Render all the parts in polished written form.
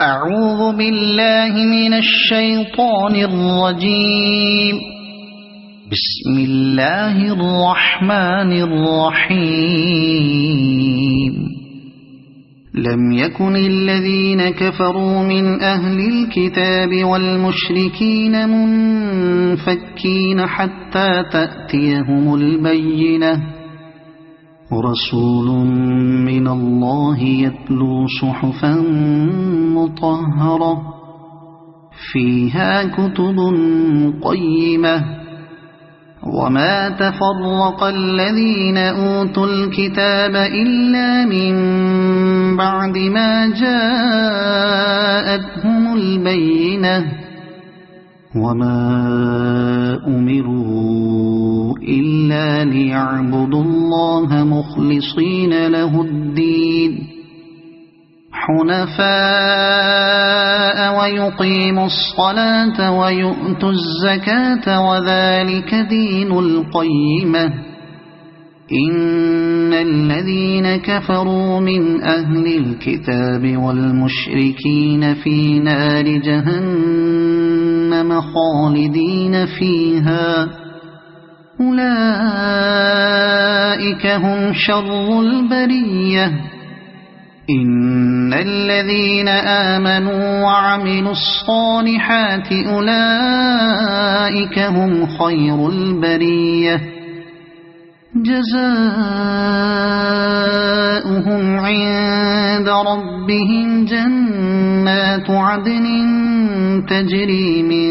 أعوذ بالله من الشيطان الرجيم. بسم الله الرحمن الرحيم. لم يكن الذين كفروا من أهل الكتاب والمشركين منفكين حتى تأتيهم البينة، رسول من الله يتلو صحفا مطهرة فيها كتب قيمة. وما تفرق الذين أوتوا الكتاب إلا من بعد ما جاءتهم البينة، وما أمروا إلا ليعبدوا الله مخلصين له الدين حنفاء ويقيموا الصلاة ويؤتوا الزكاة وذلك دين القيمة. إن الذين كفروا من أهل الكتاب والمشركين في نار جهنم خالدين فيها، أولئك هم شر البرية. إن الذين آمنوا وعملوا الصالحات أولئك هم خير البرية، جزاؤهم عند ربهم جنات عدن تجري من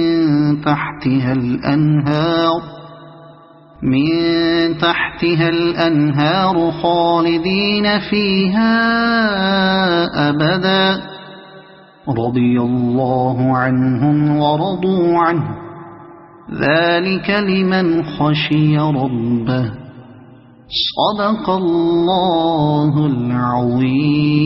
تحتها الأنهار خالدين فيها أبدا، رضي الله عنهم ورضوا عنه، ذلك لمن خشي ربه. صدق الله العظيم.